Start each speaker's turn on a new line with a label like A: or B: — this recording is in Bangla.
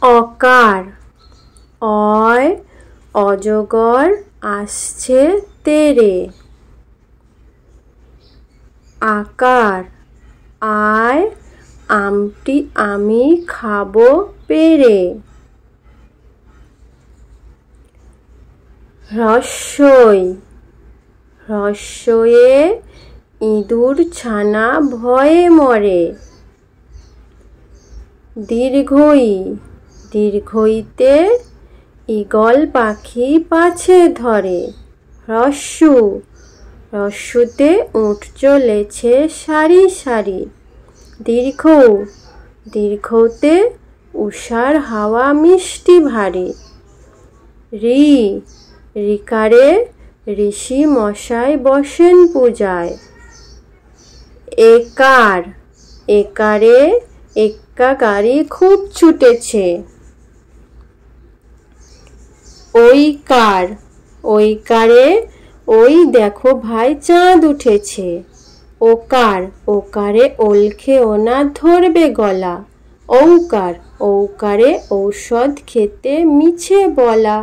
A: অকার অয় অজগর আসছে তেরে। আকার আয় আমটি আমি খাবো পেরে। হ্রস্বই হ্রস্বয়ে ইঁদুর ছানা ভয়ে মরে। দীর্ঘই দীর্ঘইতে ঈগল পাখি পাছে ধরে। হ্রস্বু হ্রস্বুতে উট চলেছে সারি সারি। দীর্ঘ দীর্ঘতে উষার হাওয়া মিষ্টি ভারী। ঋ ঋকারে ঋষি মশাই বসেন পূজায়। একার একারে এক্কা গাড়ি খুব ছুটেছে। ঐকার ঐকারে ওই দেখো ভাই চাঁদ উঠেছে। ওকার ওকারে ওলখে ওনা ধরবে গলা। ঔকার ঔকারে ঔষধ খেতে মিছে বলা।